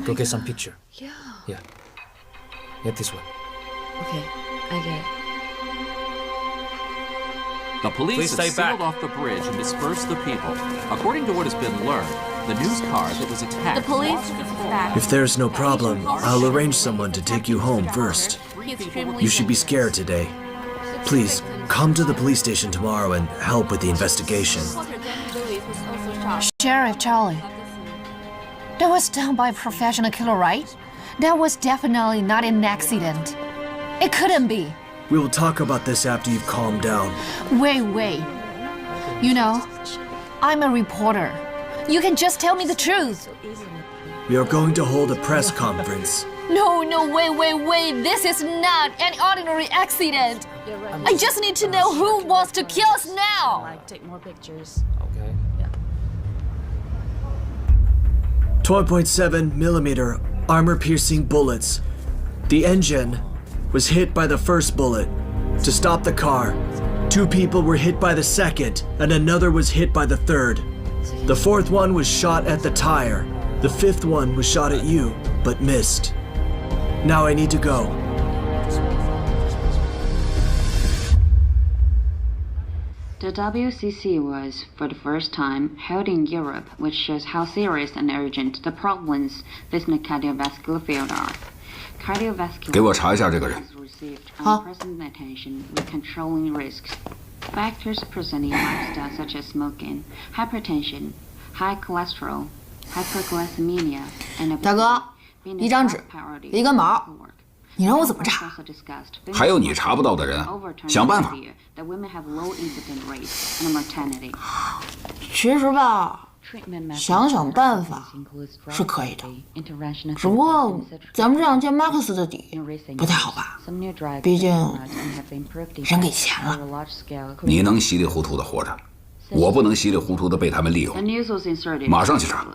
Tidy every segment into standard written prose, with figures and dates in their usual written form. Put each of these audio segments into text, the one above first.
Go get some picture. Yeah. Yeah. Get this one. Okay, I get it. The Please police stay have sealed back. off the bridge and dispersed the people. According to what has been learned, the news car that was attacked. The police dispatched. If there's no problem, I'll arrange someone to take you home first. You should be scared today. Please, come to the police station tomorrow and help with the investigation. Sheriff Charlie, that was done by a professional killer, right? That was definitely not an accident. It couldn't be. We will talk about this after you've calmed down. Wait. You know, I'm a reporter. You can just tell me the truth. We are going to hold a press conference. No, wait. This is not an ordinary accident. I just need to know who wants to kill us now. Like, take more pictures. Okay. 12.7 millimeter armor-piercing bullets. The engine was hit by the first bullet. To stop the car, 2 people were hit by the second, and another was hit by the third. The fourth one was shot at the tire. The fifth one was shot at you, but missed. Now I need to go. The WCC was, for the first time, held in Europe, which shows how serious and urgent the problems facing the cardiovascular field are. Cardiovascular 给我查一下这个人。 has received unprecedented attention with controlling risks. Factors presenting lifestyle such as smoking, hypertension, high cholesterol, hyperglycemia, and 大哥， being 一张 a 纸 top priority 一根毛 for work. 你让我怎么查？ Also discussed 还有你查不到的人，想办法。 that women have low incident rates and mortality. 其实吧， Treatment methods 想想办法 include 是可以的， intervention 只不过咱们这样揭马克思的底不太好吧？ Some new drugs 毕竟 have been proved 人给钱了。 on a large scale. 你能稀里糊涂的活着，我不能稀里糊涂的被他们利 The 用。 news was inserted. 马上去查。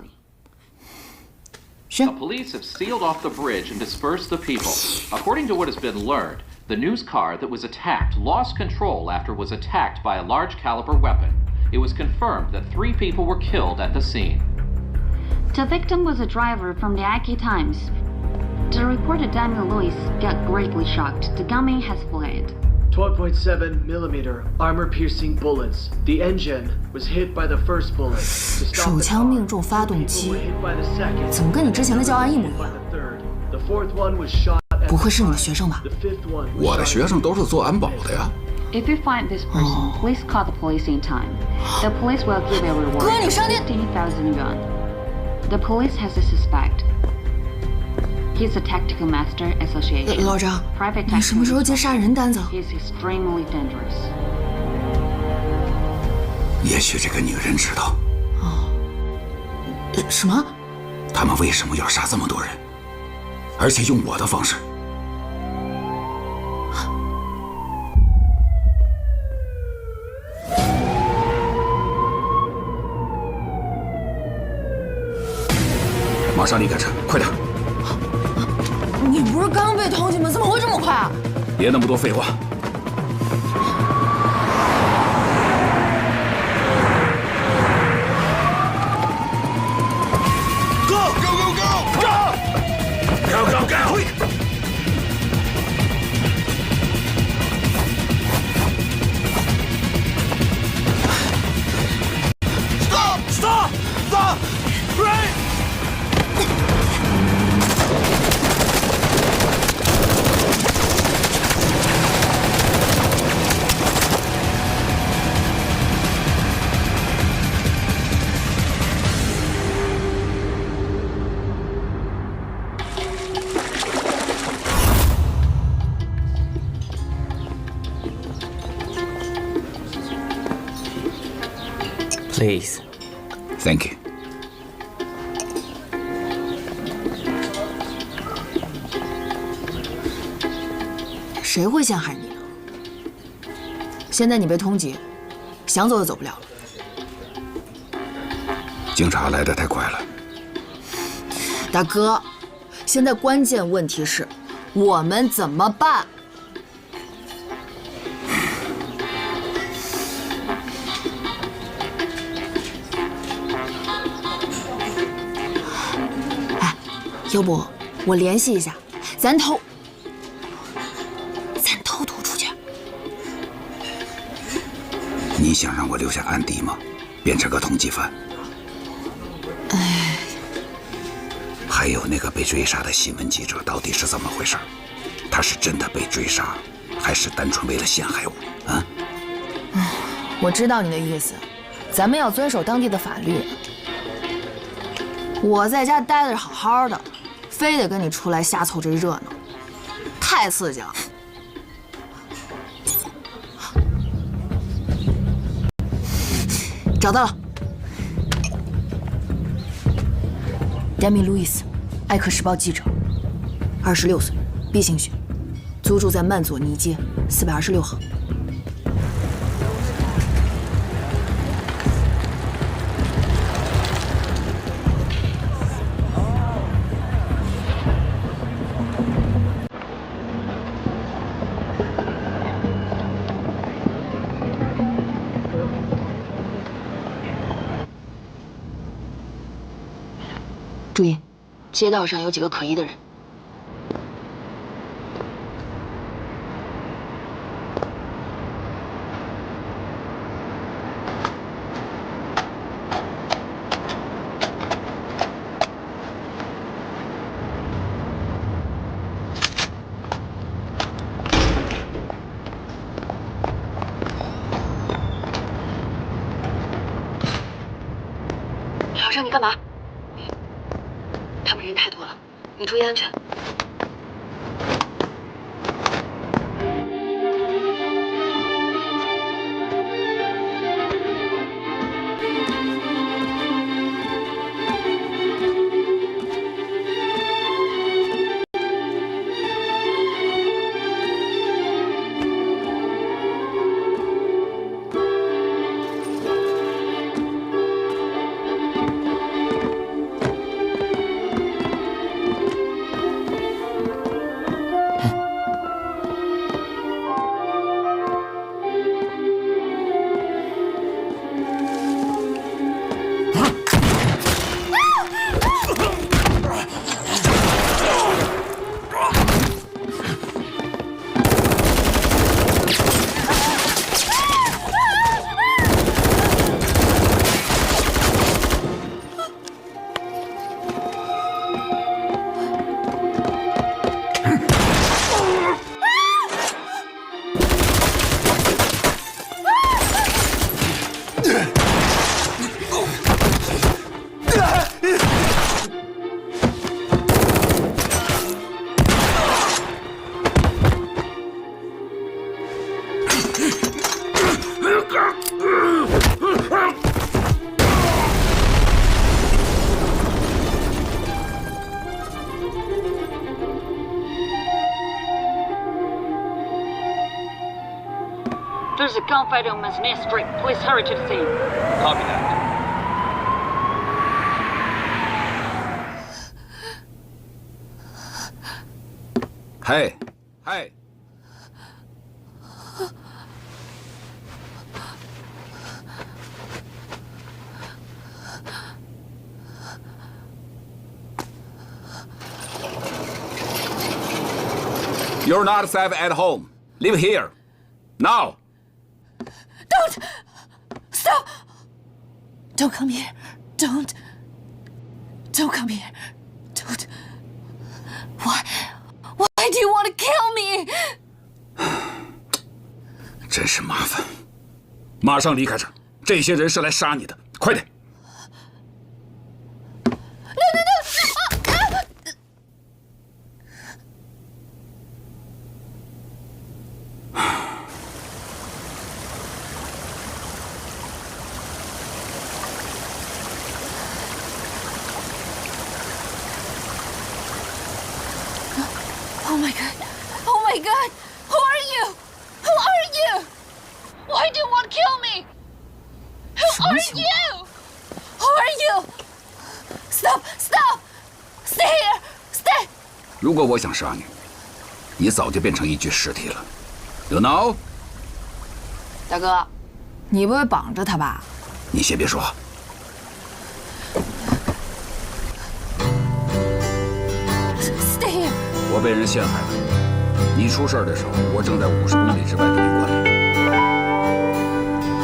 The police have sealed off the bridge and dispersed the people. According to what has been learned, the news car that was attacked lost control after it was attacked by a large caliber weapon. It was confirmed that 3 people were killed at the scene. The victim was a driver from the Aki Times. The reporter Daniel Lewis got greatly shocked. The gunman has fled. 12.7 millimeter armor-piercing bullets. The engine was hit by the first bullet. To stop 手 the 枪 car, 命中发 2动 people 机 were，hit by the second. 怎么跟你之前的教案一模 Hit 一 by 样？ the third. The fourth one was shot at 不会是你的 the 学生吧？ The fifth one was 我的 shot 学 at 生都是做安保的呀。 If you find this person, please call the police in time. The police will give a reward 哥，你 of 上天！ 15,000 yuan. The police has a suspect. He's a tactical master association. 老张， Private 你什么时候接杀人单子？ He's extremely dangerous. 也许这个女人知道，什么？他们为什么要杀这么多人，而且用我的方式。马上离开车，快点！你不是刚被通缉吗？怎么会这么快啊？别那么多废话。Go go go go go go go go！ Stop stop stop! Break! ，Please. Thank you. 谁会陷害你呢？现在你被通缉，想走也走不了了。警察来得太快了。大哥，现在关键问题是，我们怎么办？哎，要不我联系一下，咱偷渡出去。你想让我留下案底吗？变成个通缉犯？哎，还有那个被追杀的新闻记者到底是怎么回事？他是真的被追杀，还是单纯为了陷害我？啊？我知道你的意思，咱们要遵守当地的法律。我在家待着好好的，非得跟你出来瞎凑这热闹，太刺激了。找到了，黛米·路易斯，艾克时报记者，26岁，B 型血，租住在曼佐尼街426号。注意，街道上有几个可疑的人。老生，你干嘛？他们人太多了，你注意安全。There's a gunfight on Masnea Street. Please hurry to the scene. Copy that. Hey, hey. You're not safe at home. Leave here. Now. Don't! Stop! Don't come here. Don't come here. Don't. Why do you want to kill me? 真是麻烦，马上离开这儿！这些人是来杀你的，快点！ Oh my god! Oh my god! Who are you? Who are you? Why do you want to kill me? Who are you? Who are you? Stop! Stop! Stay here! Stay! 如果我想杀你，你早就变成一具尸体了。You know？ 大哥，你不会绑着他吧？你先别说。我被人陷害了。你出事的时候，我正在50公里之外的旅馆里。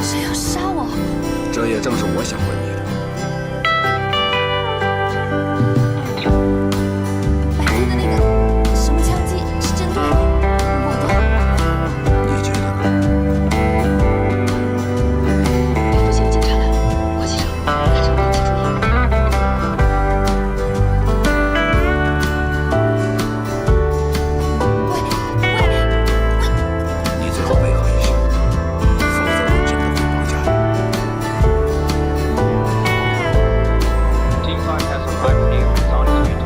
谁要杀我？这也正是我想问你的。白天的那个什么枪击是针对我的？你觉得呢？附近有警察来了，快骑车，开车不要起注意。你最好配合一下，否则我真的会绑架你。Team 5 has arrived near on street.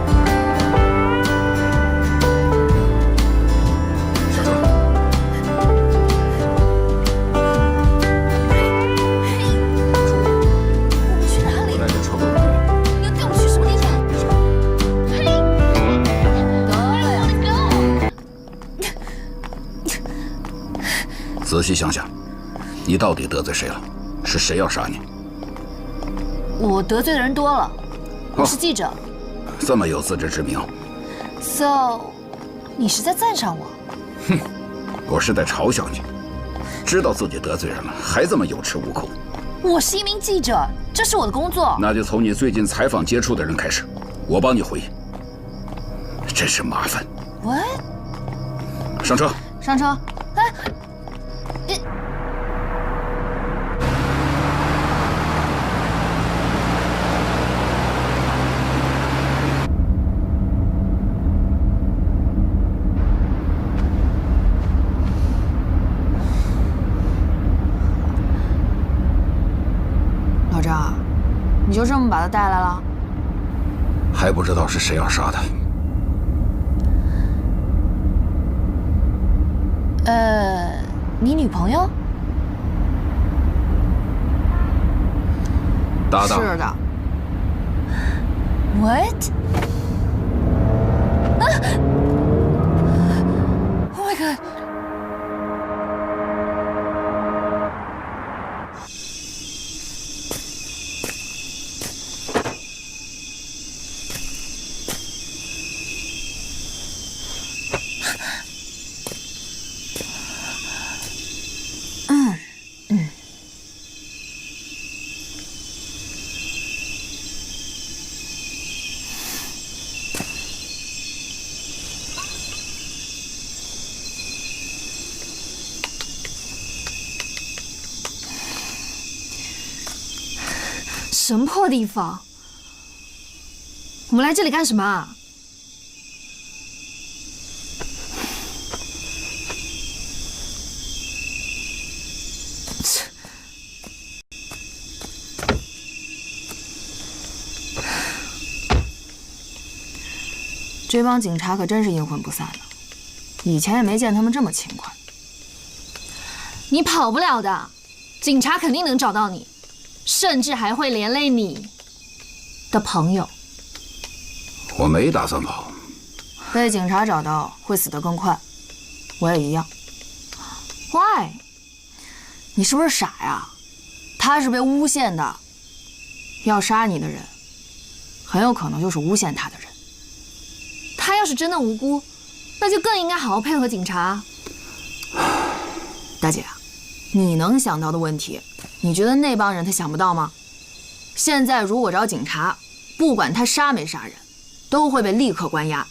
上车。我们去哪里？我来这车过来。你要带我去什么地方？嘿，得了呀！仔细想想，你到底得罪谁了？是谁要杀你？我得罪的人多了，我是记者。这么有自知之明， So， 你是在赞赏我？我是在嘲笑你。知道自己得罪人了，还这么有恃无恐。我是一名记者，这是我的工作。那就从你最近采访接触的人开始，我帮你回忆。真是麻烦。喂，上车。上车。哎，老张，你就这么把他带来了？还不知道是谁要杀他。你女朋友？搭档。是的。What？ 啊 ！Oh my god！ 什么破地方？我们来这里干什么啊？切！这帮警察可真是阴魂不散的，以前也没见他们这么勤快。你跑不了的，警察肯定能找到你。甚至还会连累你的朋友。我没打算跑。被警察找到会死得更快，我也一样。Why？ 你是不是傻呀？他是被诬陷的，要杀你的人，很有可能就是诬陷他的人。他要是真的无辜，那就更应该好好配合警察。大姐，你能想到的问题，你觉得那帮人他想不到吗？现在如果找警察，不管他杀没杀人，都会被立刻关押。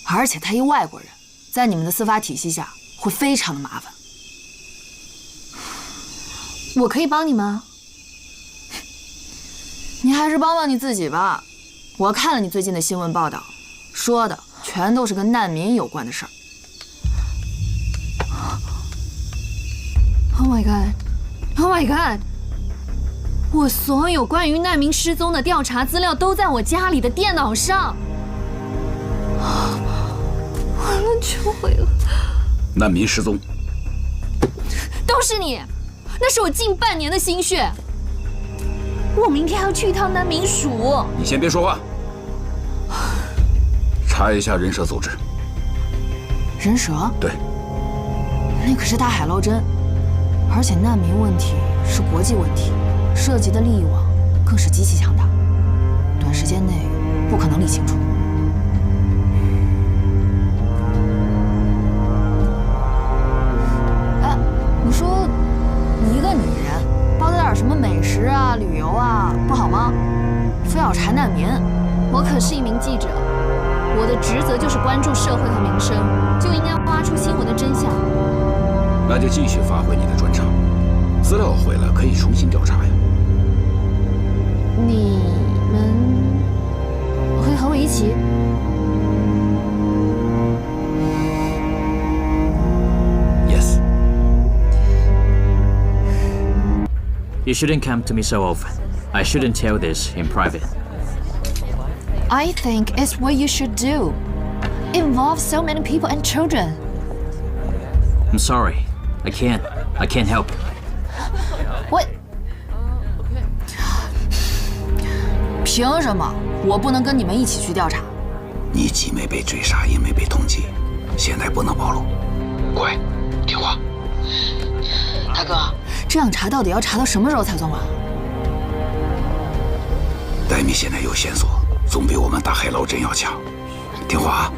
而且他一外国人，在你们的司法体系下会非常的麻烦。我可以帮你吗？你还是帮帮你自己吧。我看了你最近的新闻报道，说的全都是跟难民有关的事儿。Oh my god! Oh my god! 我所有关于难民失踪的调查资料都在我家里的电脑上。完了，全毁了。难民失踪，都是你，那是我近半年的心血。我明天还要去一趟难民署。你先别说话，查一下人蛇组织。人蛇？对，那可是大海捞针，而且难民问题是国际问题，涉及的利益网更是极其强大，短时间内不可能理清楚。是一名记者，我的职责就是关注社会和民生，就应该挖出新闻的真相。那就继续发挥你的专长，资料毁了可以重新调查呀。你们会和我一起？ Yes. You shouldn't come to me so often. I shouldn't tell this in private. I think it's what you should do. Involve so many people and children. I'm sorry. I can't. I can't help. What? 凭什么我不能跟你们一起去调查？你既没被追杀，也没被通缉，现在不能暴露。乖，听话。大哥，这样查到底要查到什么时候才算完？黛米现在有线索，总比我们打海捞针要强。听话啊！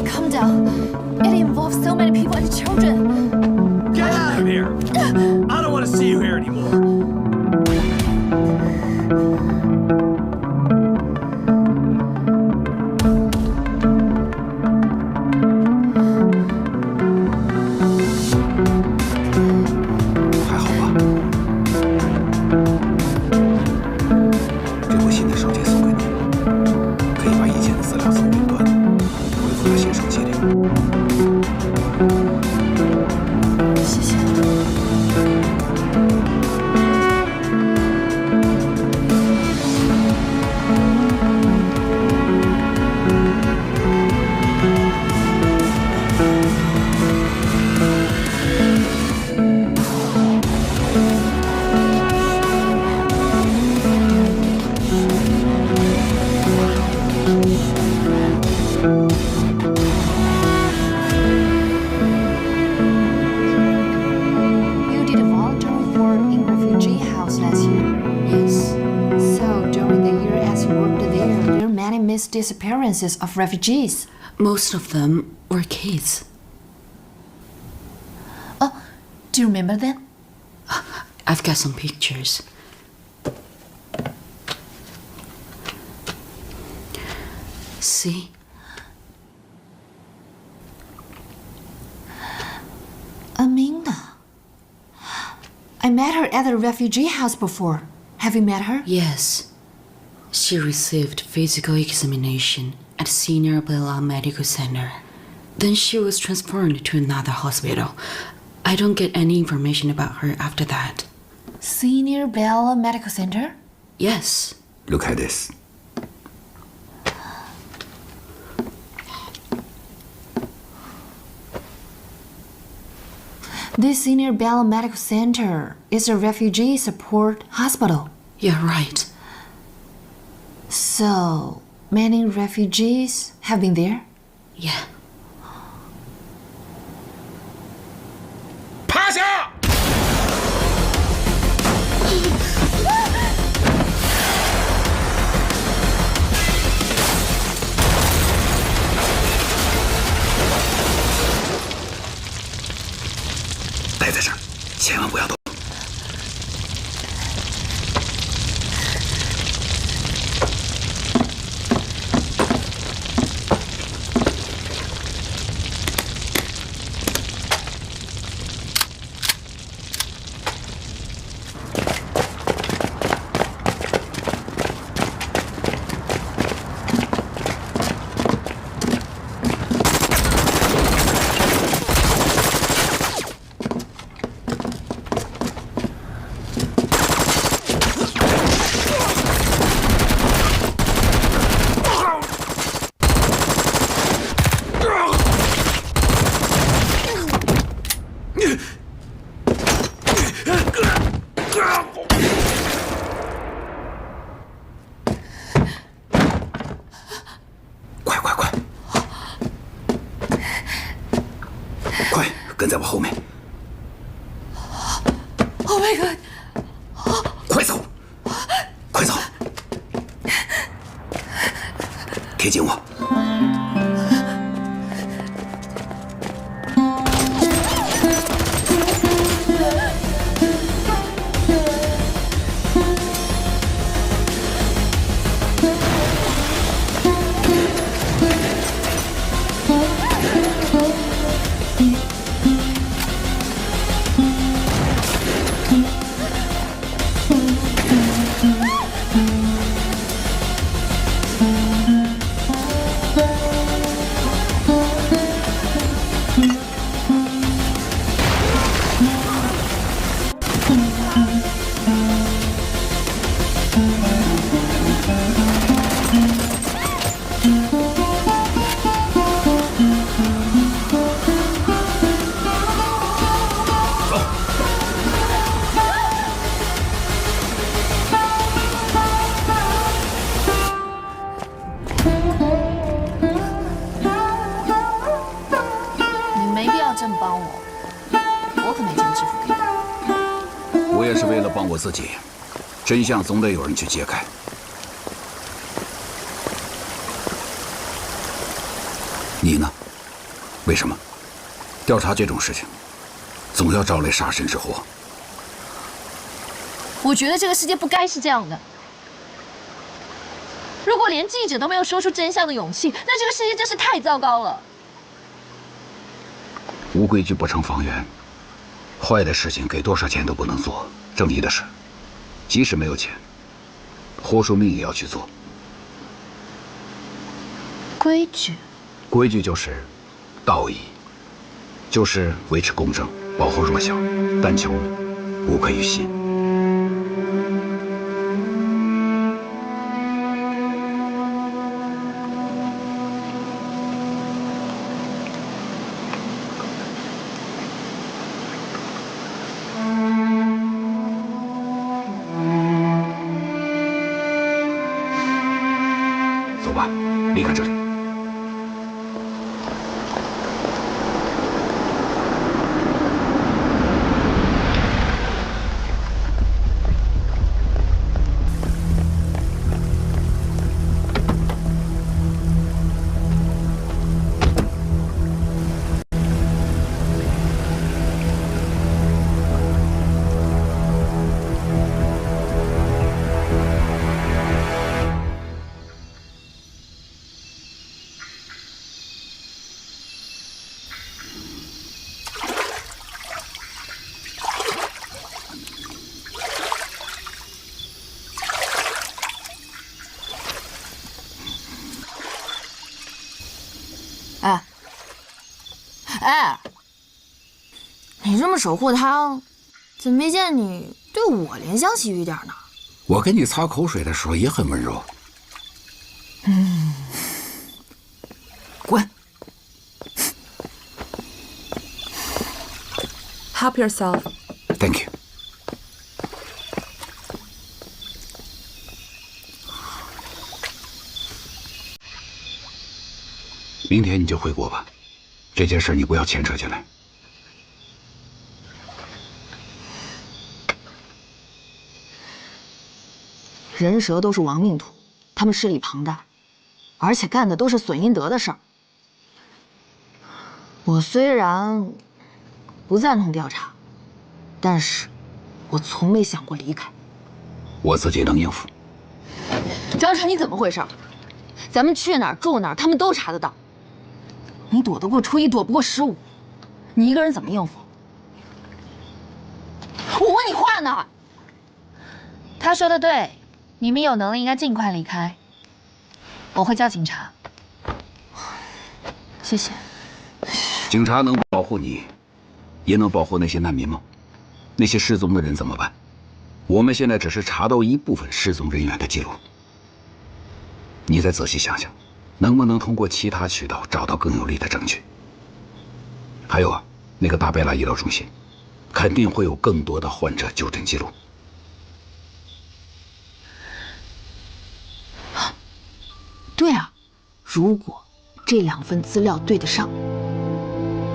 Calm down. It involves so many people and children. Get out of here! I don't want to see you here anymore. 还好吧？这部新的手机送给你，可以把以前的资料从云端恢复到新手机里。谢谢。 You did a voluntary work in refugee house last year. Yes. So during the year as you worked there were many missed disappearances of refugees. Most of them were kids. Oh, do you remember them? I've got some pictures. See? Amina. I met her at the refugee house before. Have you met her? Yes. She received physical examination at Senior Bella Medical Center. Then she was transferred to another hospital. I don't get any information about her after that. Senior Bella Medical Center? Yes. Look at this. This Senior Bella Medical Center is a refugee support hospital. You're right. So, many refugees have been there? Yeah. 趴下！待在这儿，千万不要动。跟在我后面。Oh my god！ 快走，快走，贴近我。我也是为了帮我自己，真相总得有人去揭开。你呢？为什么？调查这种事情，总要招来杀身之祸。我觉得这个世界不该是这样的。如果连记者都没有说出真相的勇气，那这个世界真是太糟糕了。无规矩不成方圆，坏的事情给多少钱都不能做，正义的事，即使没有钱，豁出命也要去做。规矩，规矩就是道义，就是维持公正，保护弱小，但求无愧于心。走吧，离开这里。哎，你这么守护他，怎么没见你对我怜香惜玉点呢？我跟你擦口水的时候也很温柔。滚 Help yourself. Thank you. 明天你就回国吧，这件事你不要牵扯进来。人蛇都是亡命徒，他们势力庞大，而且干的都是损阴德的事儿。我虽然不赞同调查，但是我从没想过离开。我自己能应付。张晨，你怎么回事？咱们去哪儿住哪儿，他们都查得到。你躲得过初一，躲不过15，你一个人怎么应付？我问你话呢。他说的对，你们有能力应该尽快离开。我会叫警察。谢谢。警察能保护你，也能保护那些难民吗？那些失踪的人怎么办？我们现在只是查到一部分失踪人员的记录。你再仔细想想，能不能通过其他渠道找到更有力的证据？还有啊，那个大贝拉医疗中心，肯定会有更多的患者就诊记录。对啊，如果这2份资料对得上，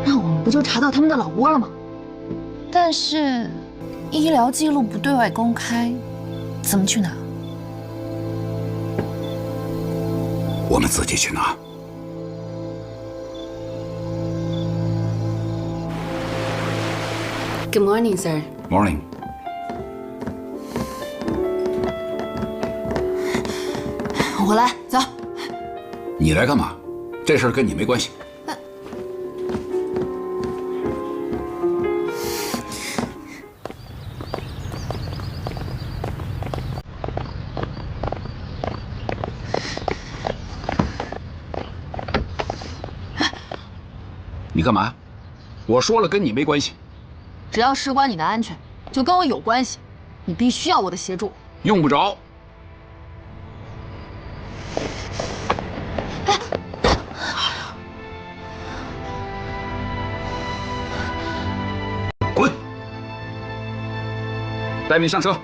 那我们不就查到他们的老窝了吗？但是，医疗记录不对外公开，怎么去拿？我们自己去拿。Good morning, sir. Morning。我来，走。你来干嘛？这事儿跟你没关系。你干嘛？我说了，跟你没关系。只要事关你的安全，就跟我有关系。你必须要我的协助。用不着。滚！戴米上车。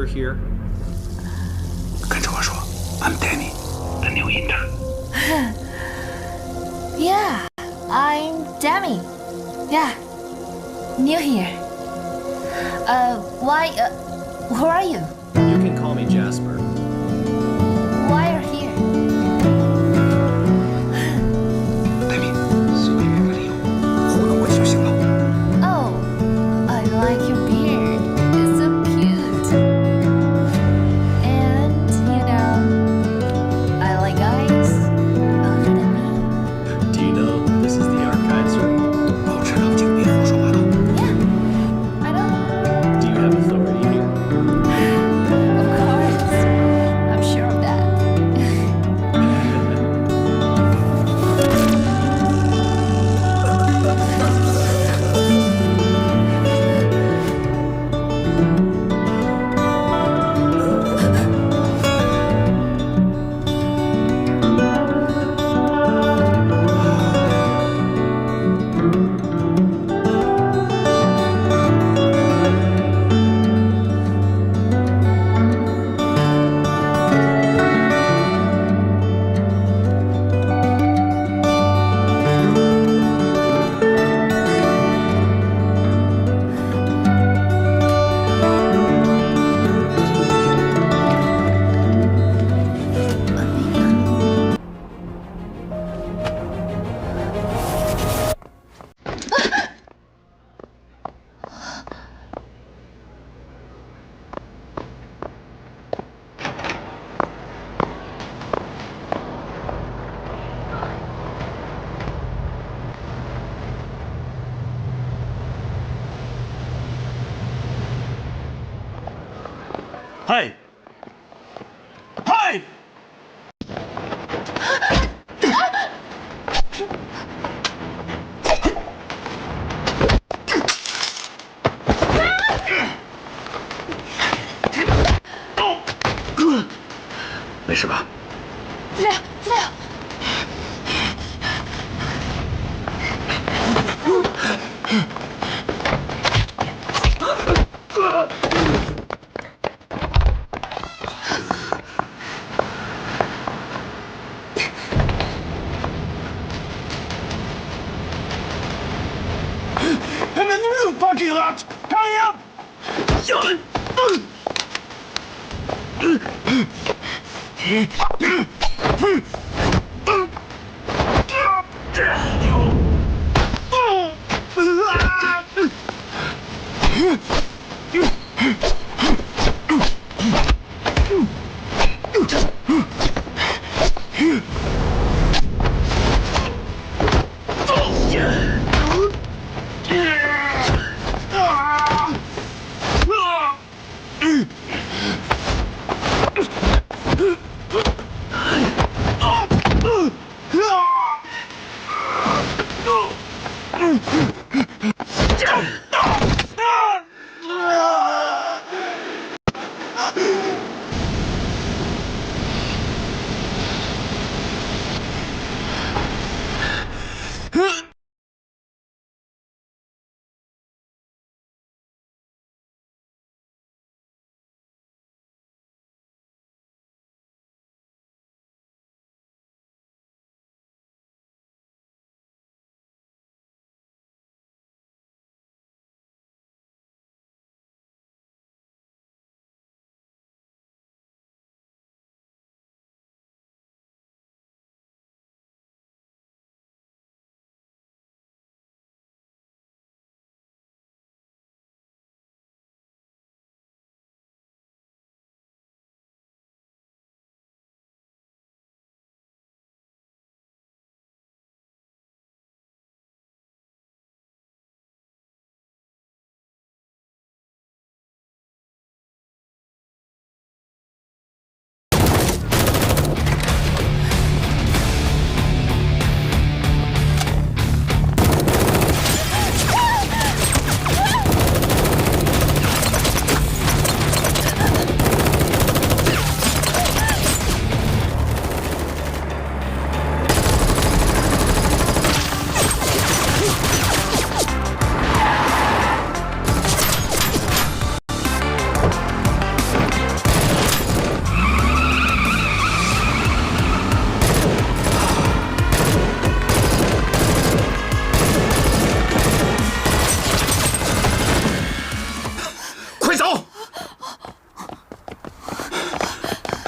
Here. 跟着我说 ，I'm Danny, the new intern. Yeah, I'm Demi. Yeah, new here. Why? Who are you? You can call me Jasper. Why are here? 戴米，随便编个理由，糊弄我就行了。Oh, I like your beard. It's so cute. And you know, I like guys older than me. Do you know this is the archives room? 保持冷静，别胡说八道。Yeah, I know. Do you have authority here? Of course, I'm sure of that. 嗨！嗨！没事吧？资料，资料。In the new parking lot! Hurry up!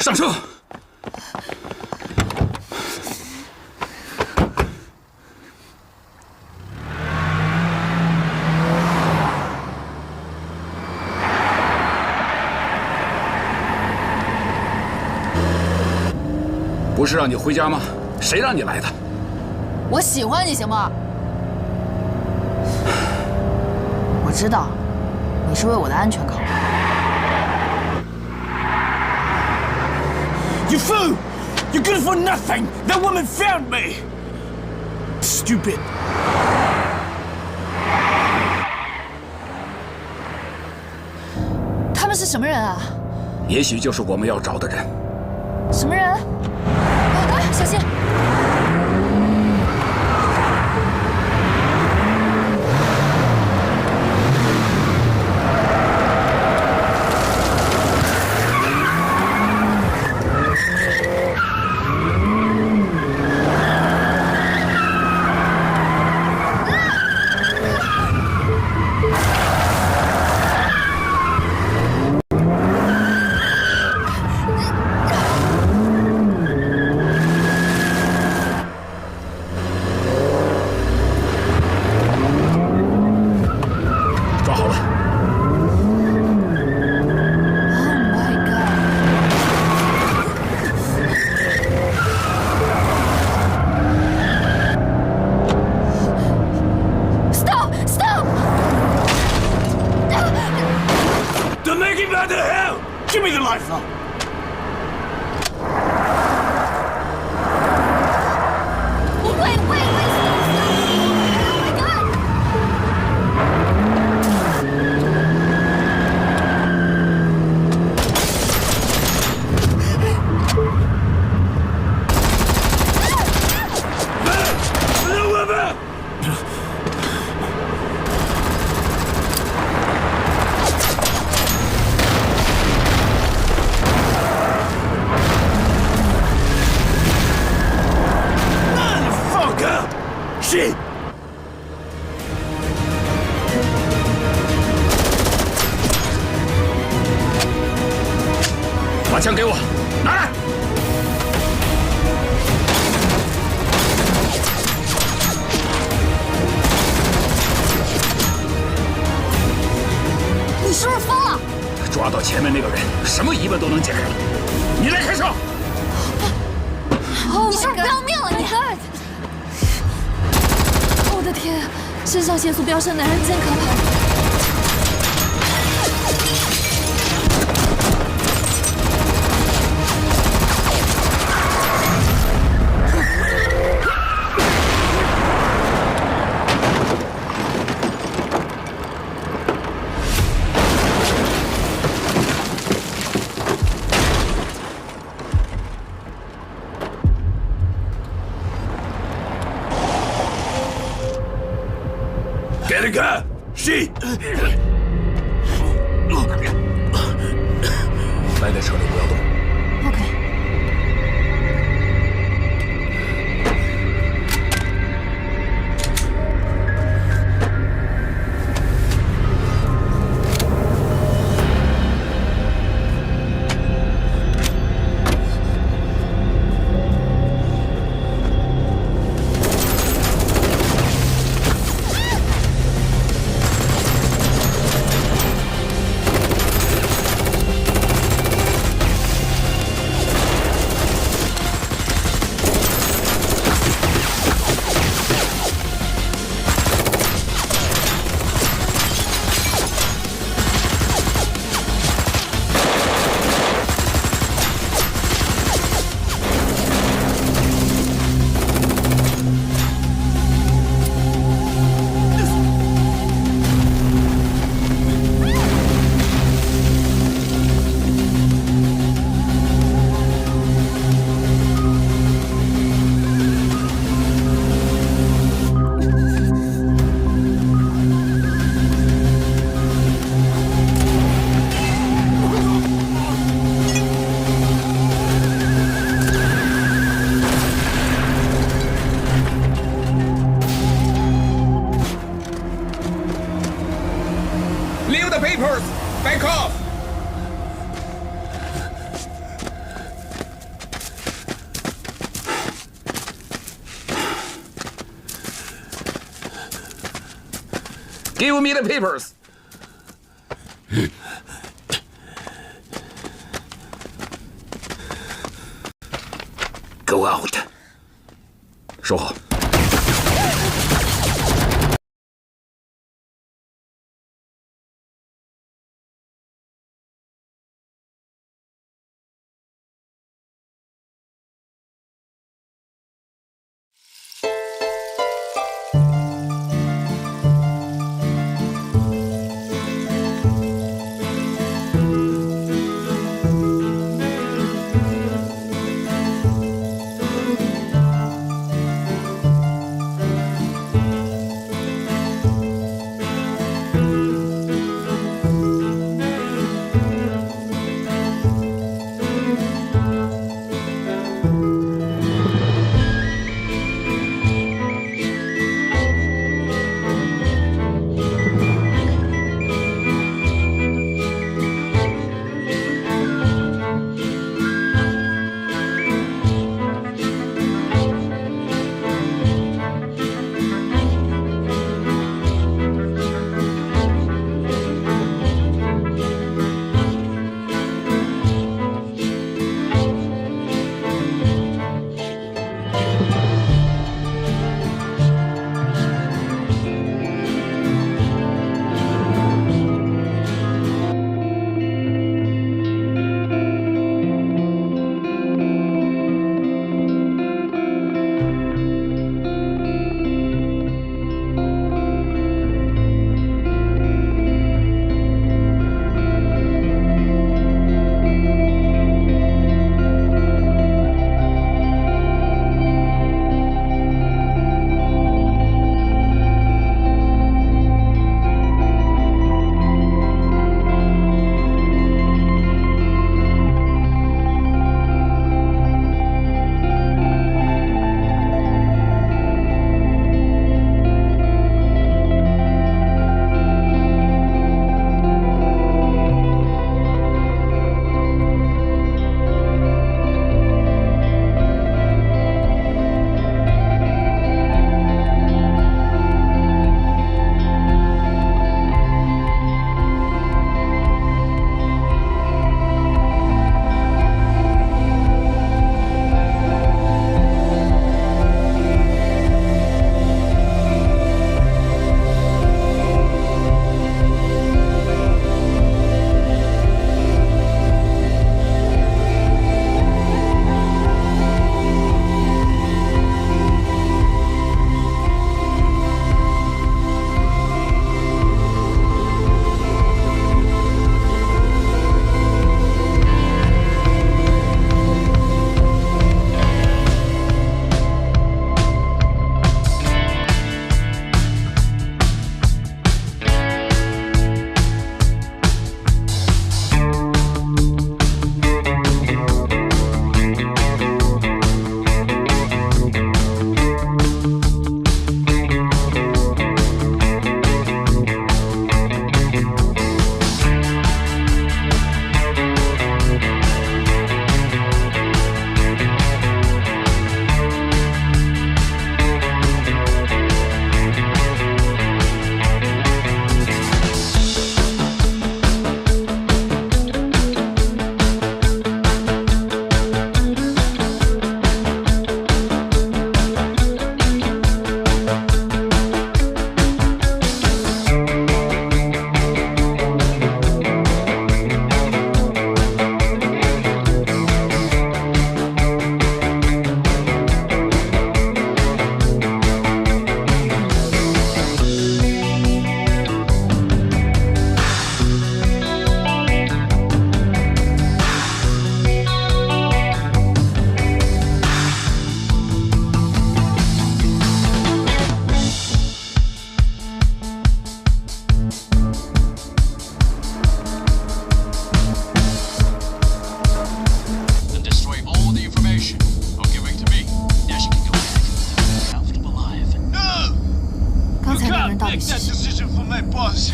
上车！不是让你回家吗？谁让你来的？我喜欢你，行吗？我知道，你是为我的安全考虑。 You fool! You're good for nothing! That woman found me! Stupid! 他们是什么人啊？也许就是我们要找的人。什么人？啊，小心！ 把枪给我。拿来！你是不是疯了？抓到前面那个人，什么疑问都能解开了。你来开哨！你是不是不要命了你？我的天，肾上腺素飙升的人真可怕。给人看，是。待在车里不要动。OK。Leave the papers. Back off. Give me the papers. Go out. 收好。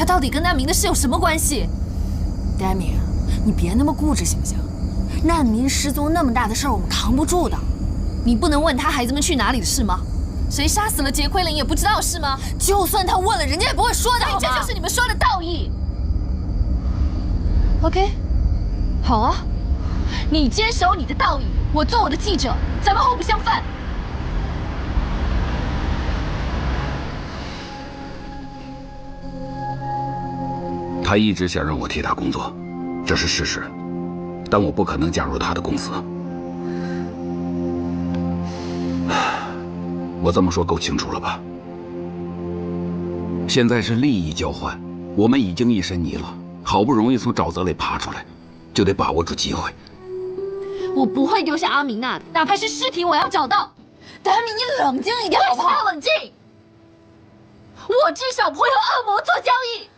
到底跟难民的事有什么关系？黛米，你别那么固执行不行？难民失踪那么大的事儿，我们扛不住的。你不能问他孩子们去哪里的事吗？谁杀死了杰奎琳也不知道是吗？就算他问了，人家也不会说的，好吗？这就是你们说的道义。OK， 好啊，你坚守你的道义，我做我的记者，咱们互不相犯。他一直想让我替他工作，这是事实，但我不可能加入他的公司。我这么说够清楚了吧？现在是利益交换，我们已经一身泥了，好不容易从沼泽里爬出来，就得把握住机会。我不会丢下阿明娜，哪怕是尸体，我要找到。黛米，你冷静一点好不好？为什么要冷静？我至少不会和恶魔做交易。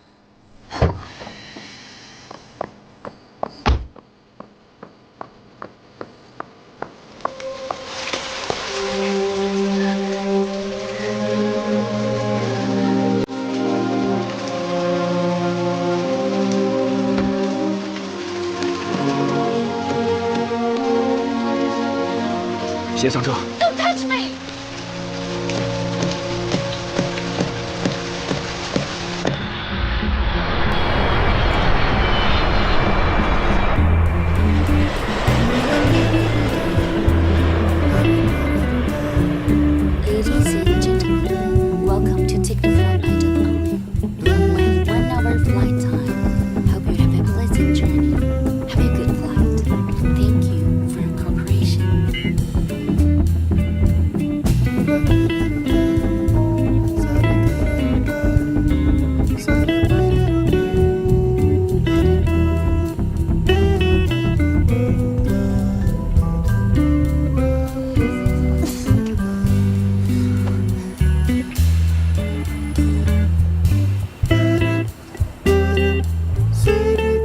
先上车。Don't touch me！ Ladies and gentlemen, welcome to take the flight item only. We have 1 hour flight time. Hope you have a pleasant journey. Have a good flight. Thank you for your cooperation.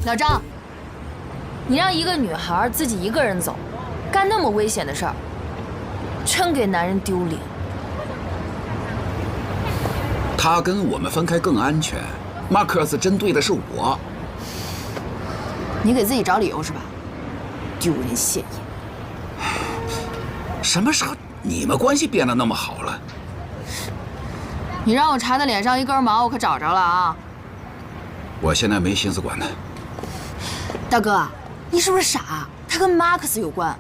老张，你让一个女孩自己一个人走，干那么危险的事儿，真给男人丢脸。他跟我们分开更安全。马克思针对的是我。你给自己找理由是吧？丢人现眼。什么时候你们关系变得那么好了？你让我查他脸上一根毛，我可找着了啊！我现在没心思管他。大哥，你是不是傻？他跟马克思有关，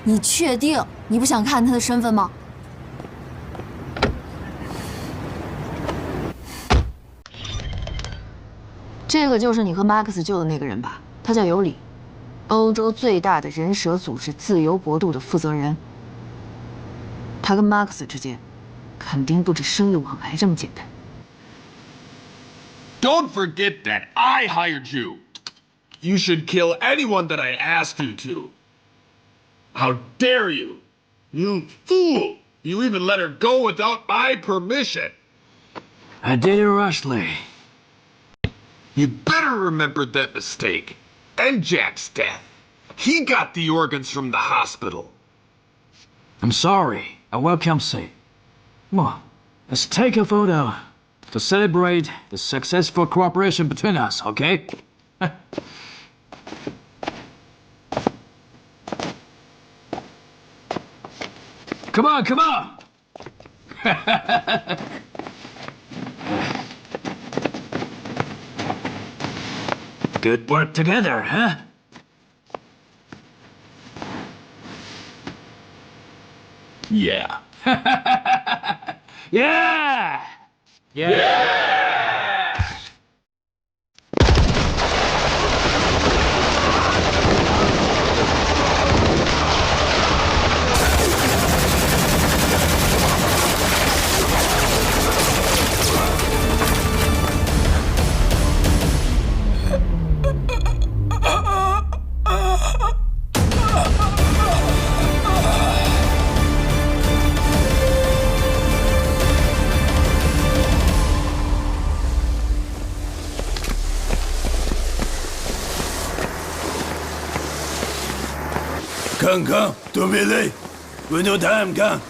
你确定你不想看他的身份吗？这个就是你和马克思救的那个人吧？他叫尤里，欧洲最大的人蛇组织自由国度的负责人。他跟马克思之间，肯定不止生意往来这么简单。 Don't forget that I hired you. You should kill anyone that I asked you to. How dare you? You fool! You even let her go without my permission. I did it rashly. You better remember that mistake. And Jack's death. He got the organs from the hospital. I'm sorry. I welcome say. Come on, let's take a photo to celebrate the successful cooperation between us, okay? Come on, come on! Good work together, huh? Yeah. Yeah! Yeah! 看看，都别累，Window time，看。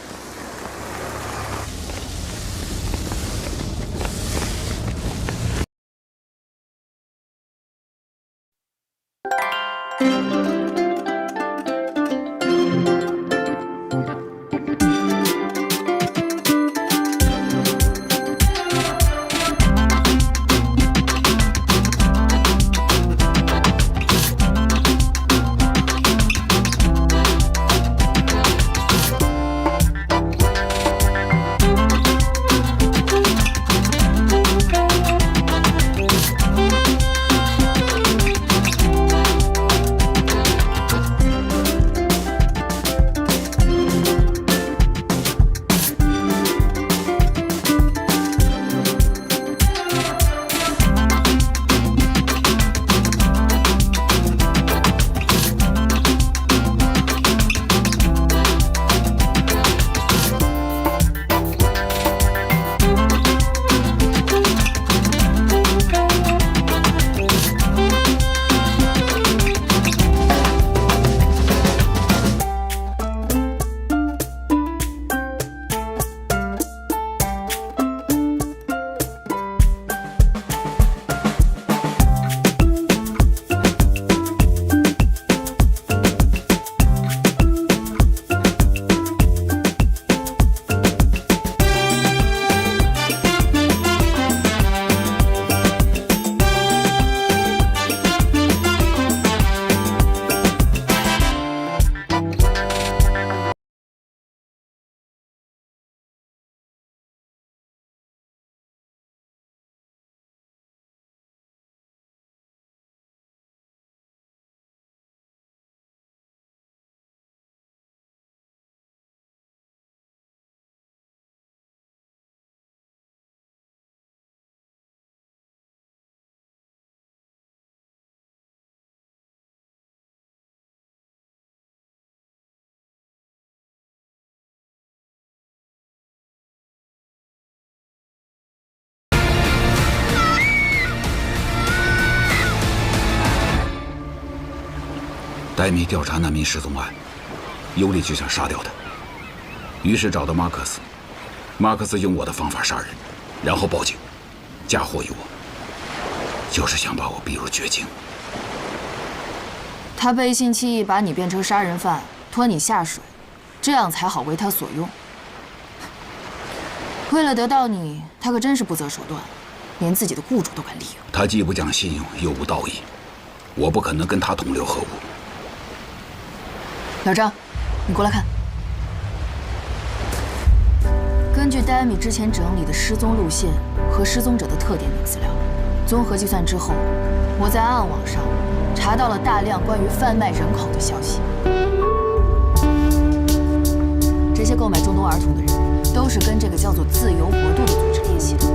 黛米调查难民失踪案，尤里就想杀掉他，于是找到马克思。马克思用我的方法杀人，然后报警，嫁祸于我，就是想把我逼入绝境。他背信弃义，把你变成杀人犯，拖你下水，这样才好为他所用。为了得到你，他可真是不择手段，连自己的雇主都敢利用。他既不讲信用，又无道义，我不可能跟他同流合污。老张，你过来看。根据黛米之前整理的失踪路线和失踪者的特点等资料，综合计算之后，我在暗网上查到了大量关于贩卖人口的消息。这些购买中东儿童的人，都是跟这个叫做“自由国度”的组织联系的。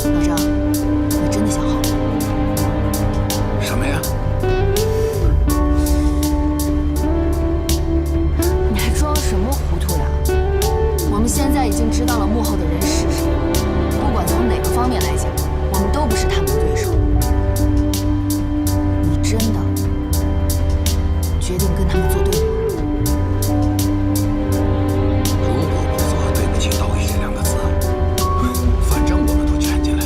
老张，你真的想好了？什么呀？你还装什么糊涂呀？我们现在已经知道了幕后的人是谁，不管从哪个方面来讲，我们都不是他们的对手。你真的决定跟他们作对吗？如果不做对不起道义这两个字，反正我们都卷进来。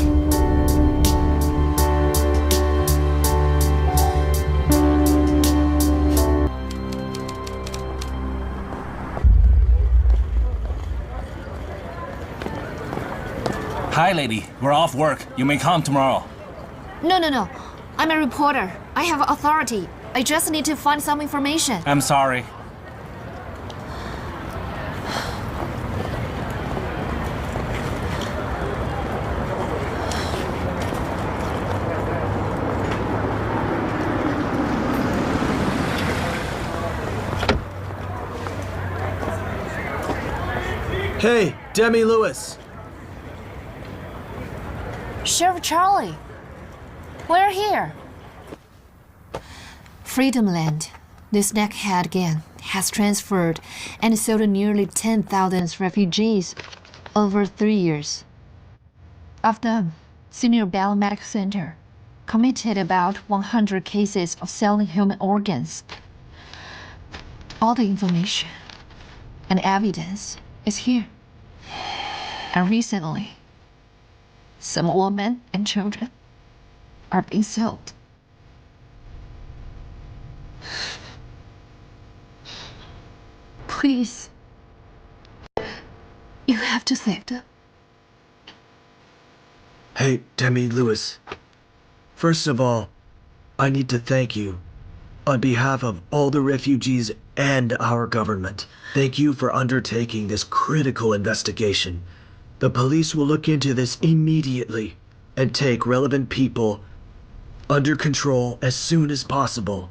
Hi, lady. We're off work. You may come tomorrow. No. I'm a reporter. I have authority. I just need to find some information. I'm sorry. Hey, Demi Lewis. Sheriff Charlie, we're here. Freedomland, this neckhead gang, has transferred and sold nearly 10,000 refugees over 3 years. Of them, Senior Biomedical Center committed about 100 cases of selling human organs. All the information and evidence is here. And recently, some women and children are being sold. Please, you have to save them. Hey, Demi Lewis. First of all, I need to thank you. On behalf of all the refugees and our government, thank you for undertaking this critical investigation. The police will look into this immediately and take relevant people under control as soon as possible.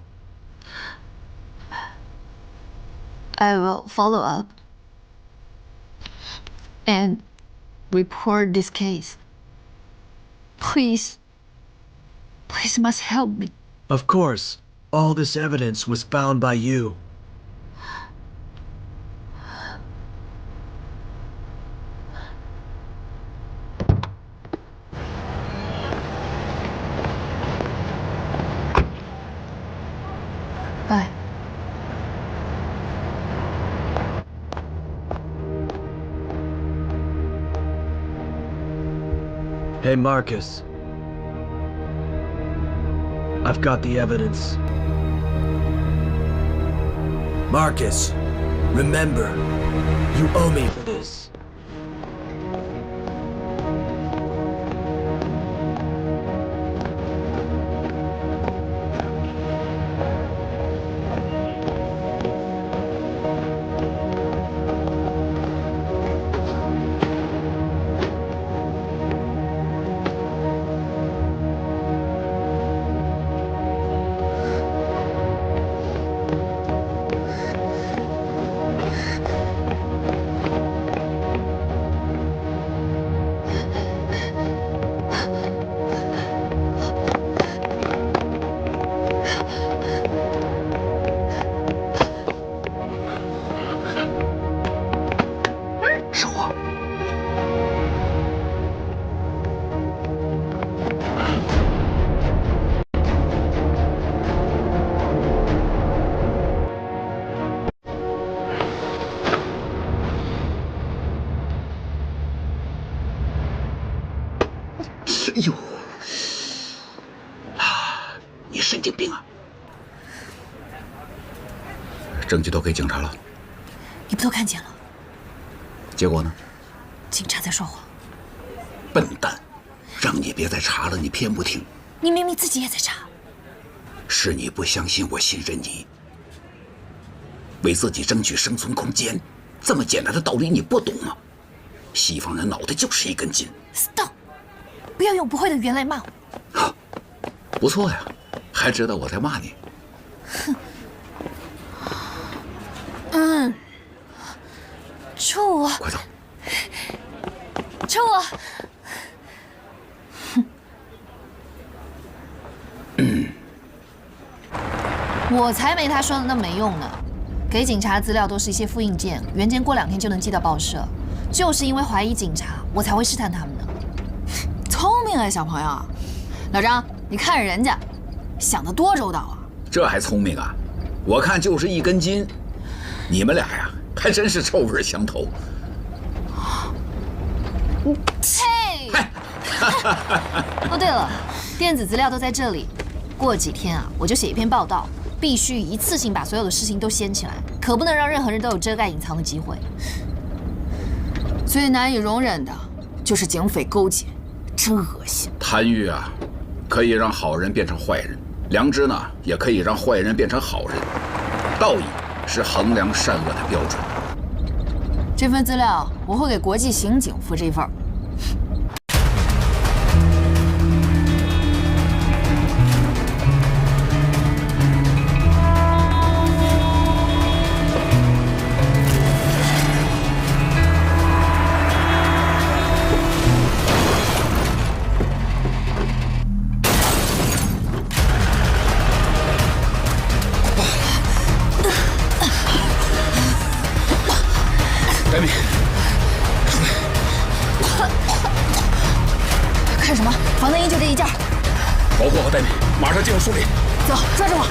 I will follow up and report this case. Please must help me. Of course, all this evidence was found by you. Bye. Hey, Marcus. I've got the evidence. Marcus, remember, you owe me for this.哎呦，你神经病啊！证据都给警察了，你不都看见了？结果呢？警察在说谎。笨蛋，让你别再查了，你偏不听。你明明自己也在查。是你不相信我信任你，为自己争取生存空间，这么简单的道理你不懂吗？西方人脑袋就是一根筋。Stop！ 不要用不会的语言来骂我。啊，不错呀，还知道我在骂你。哼。抽我！快走！抽我！我才没他说的那么没用呢。给警察的资料都是一些复印件，原件过2天就能寄到报社。就是因为怀疑警察，我才会试探他们的。聪明啊，小朋友。老张，你看人家，想得多周到啊！这还聪明啊？我看就是一根筋。你们俩呀，还真是臭味相投。嘿！哦，对了，电子资料都在这里。过几天啊，我就写一篇报道，必须一次性把所有的事情都掀起来，可不能让任何人都有遮盖隐藏的机会。最难以容忍的就是警匪勾结，真恶心。贪欲啊，可以让好人变成坏人；良知呢，也可以让坏人变成好人。道义是衡量善恶的标准。这份资料我会给国际刑警付这份儿。黛米，出来！看什么？防弹衣就这一件。保护好黛米，马上进入树林。走，抓住我！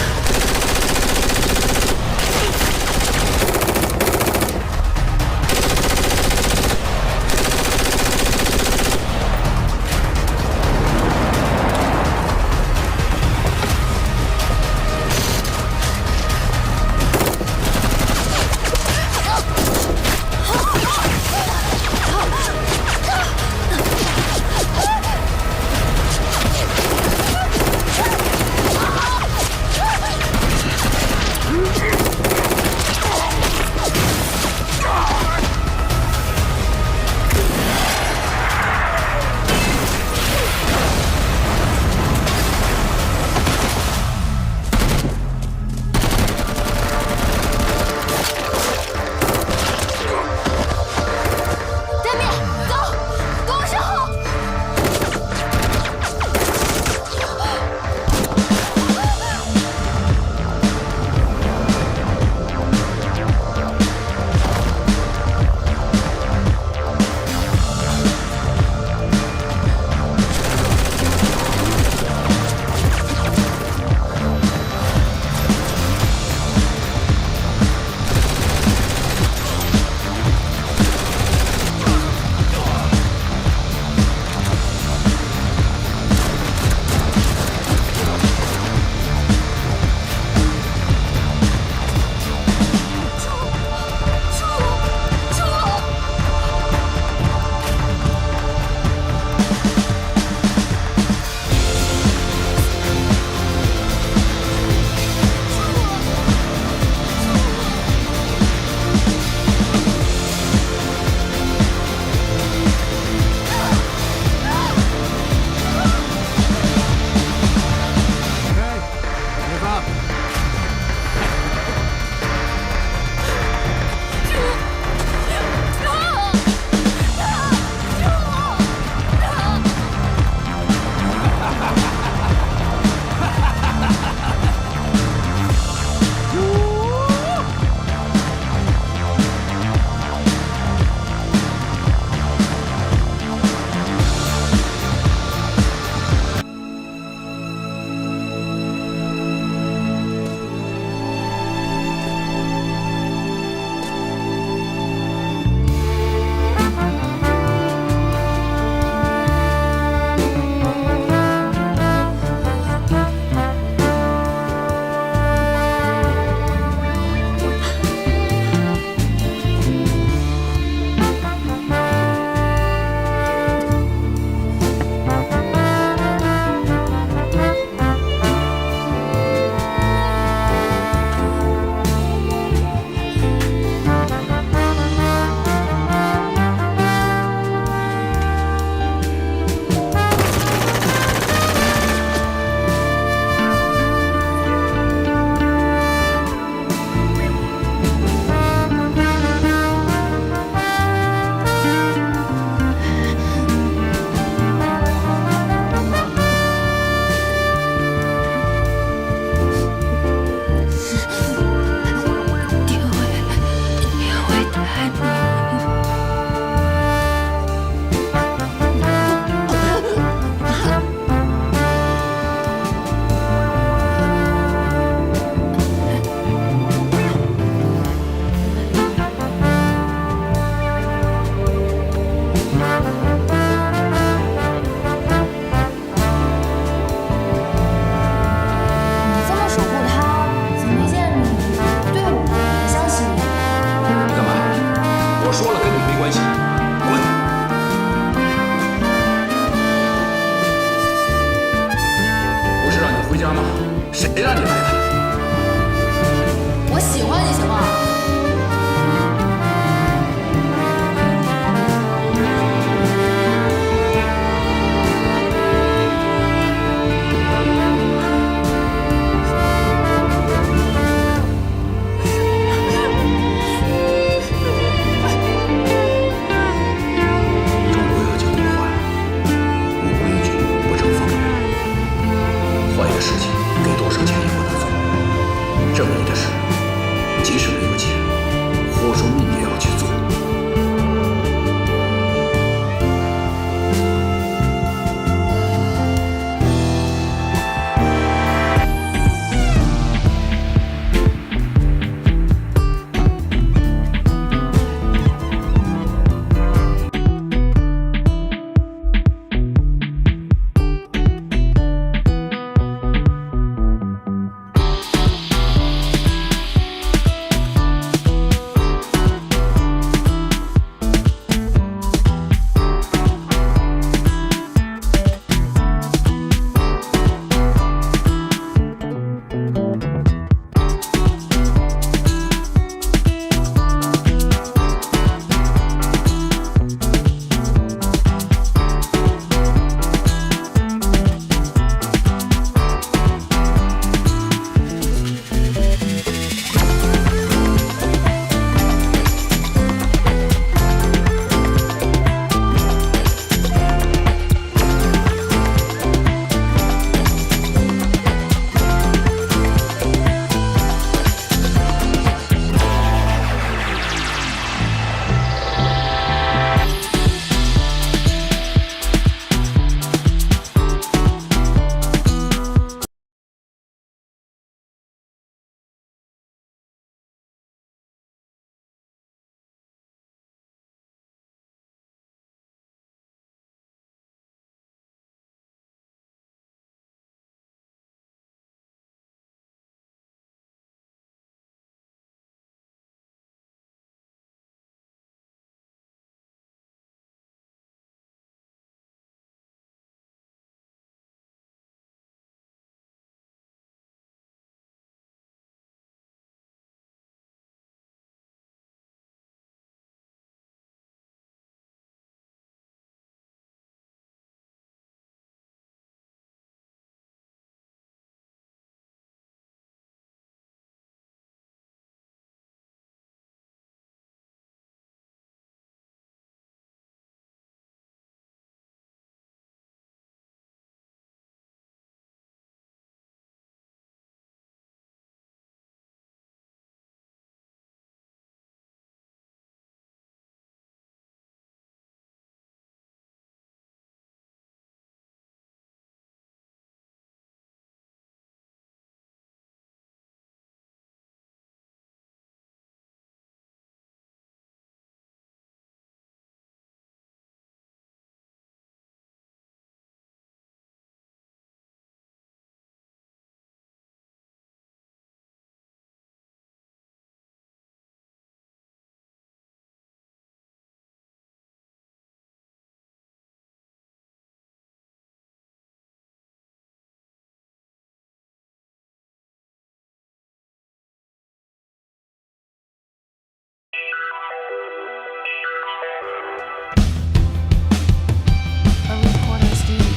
A reporter's duty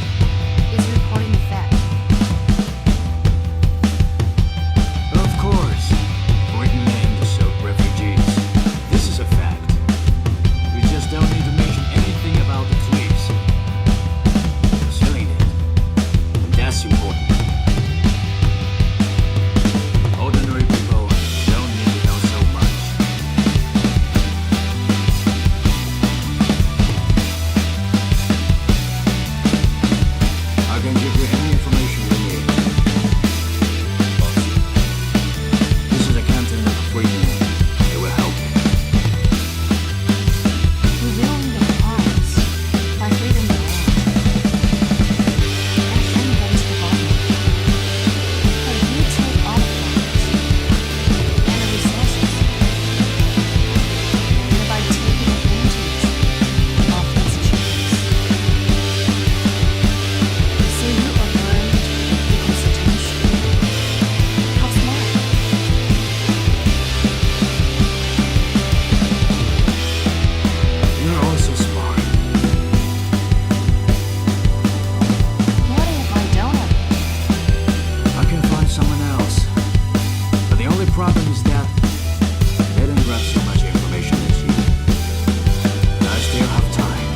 is reporting the fact. Of course. Britain aimed to show refugees. This is a fact. We just don't need to mention anything about the police. Pursuing it. And that's important. Ordinary people don't need to know so much. I can give you any information you need. This is a captain of a free man. It will help you. Revealing the crimes by freedom of land. That's anybody's department. But if you take all the funds and the resources, and by taking advantage of these changes, so you avoid people's attention. How smart. You're also smart. What if I don't have it? I can find someone else. But the only problem is that they didn't grab so much information as you. I still have time.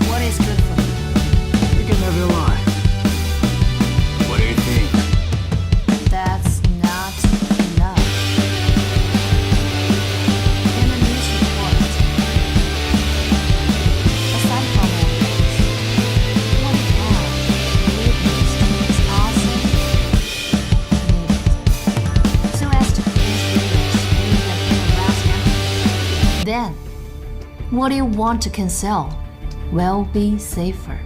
What is good for me? You can have your life. What do you think? That's not enough. In the news report, aside from all this, what we have witnessed is also needed. So as to convince readers maybe that in the last episode, then what you want to cancel will be safer.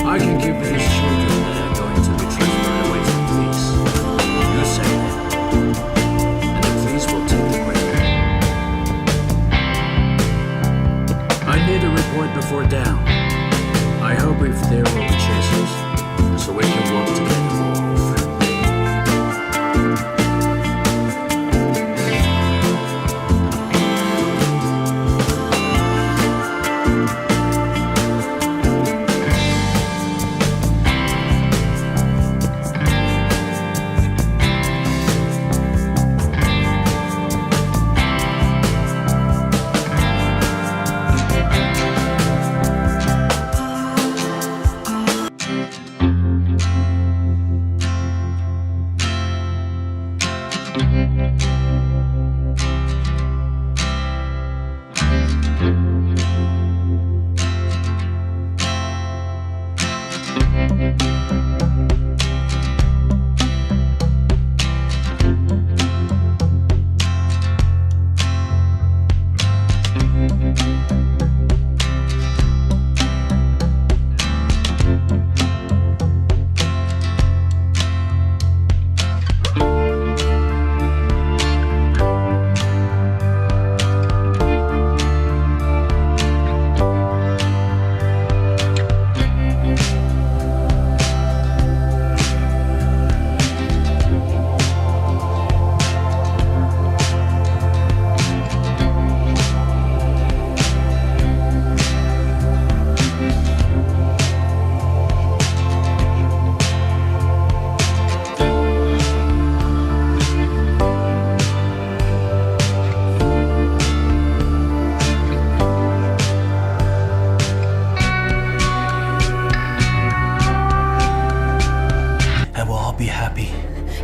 I can give you these children that are going to be transferred away to the police. You say that. And the police will take the credit. I need a report before down. I hope if there will be chases, so we can work together more often.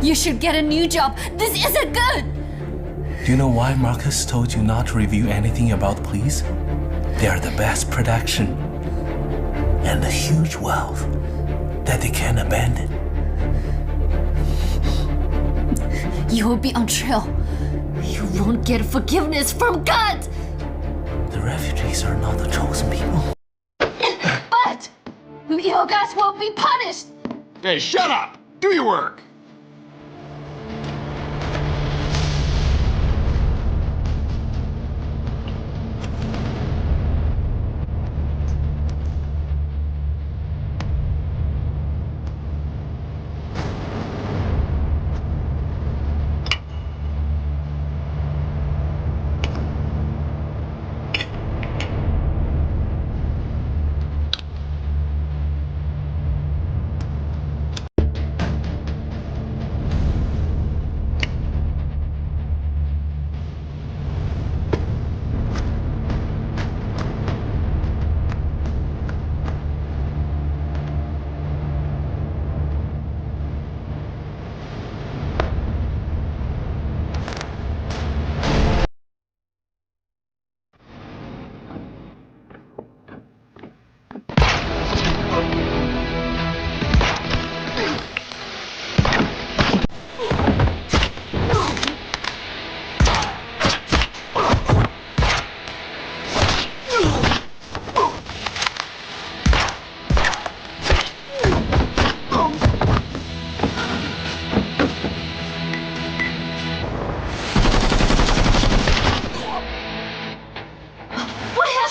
You should get a new job. This isn't good. Do you know why Marcus told you not to review anything about the police? They are the best production and a huge wealth that they can't abandon. You will be on trial. You won't get forgiveness from God. The refugees are not the chosen people. But you guys will be punished. Hey, shut up! Do your work.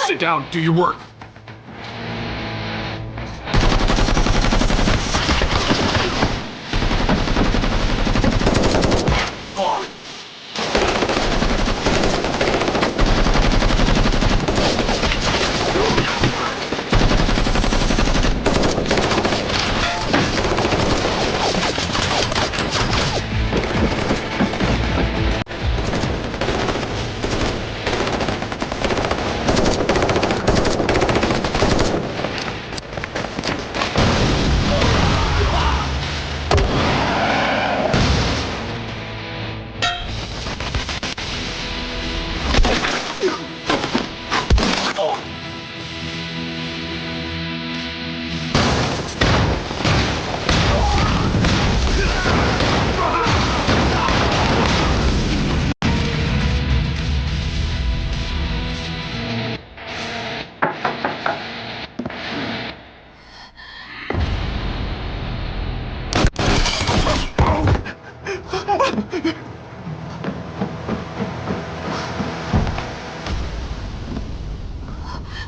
Sit down, do your work.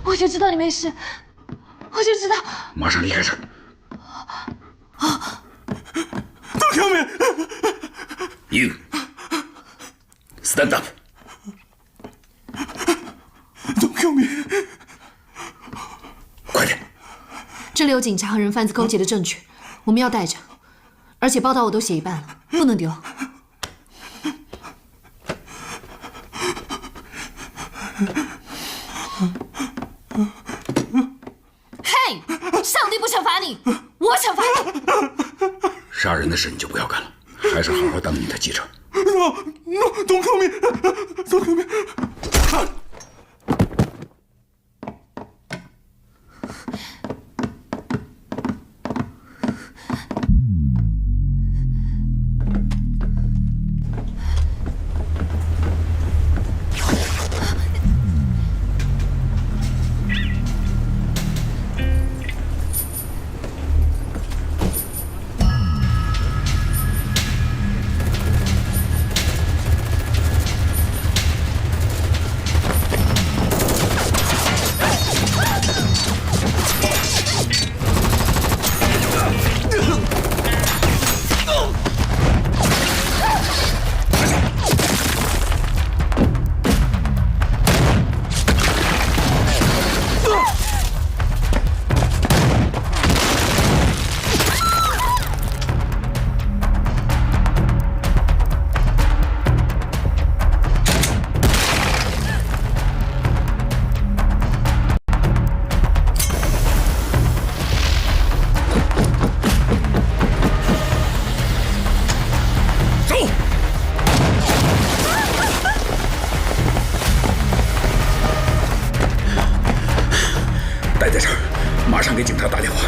我就知道你没事，我就知道。马上离开这儿。Don't kill me! You stand up. Don't kill me! 快点！这里有警察和人贩子勾结的证据，我们要带着，而且报道我都写一半了，不能丢。嘿，上帝不惩罚你，我惩罚你。杀人的事你就不要干了，还是好好当你的记者。No, don't kill me! Don't kill me! 待在这儿，马上给警察打电话。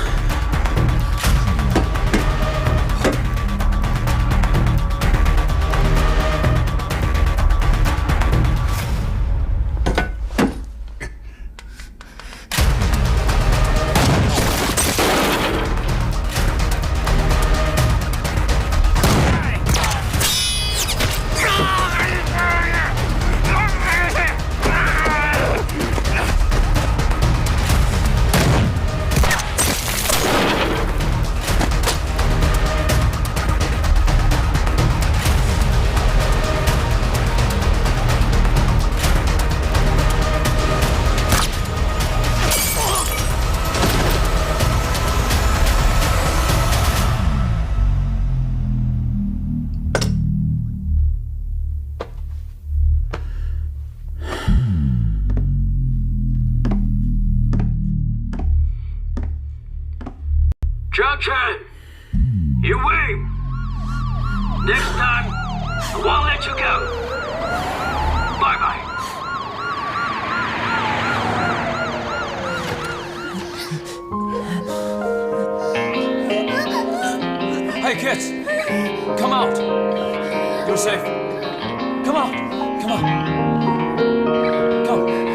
Production! You win! Next time, I won't let you go. Bye-bye. Hey kids, come out. You're safe. Come out. Come on. Come.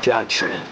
Jackson.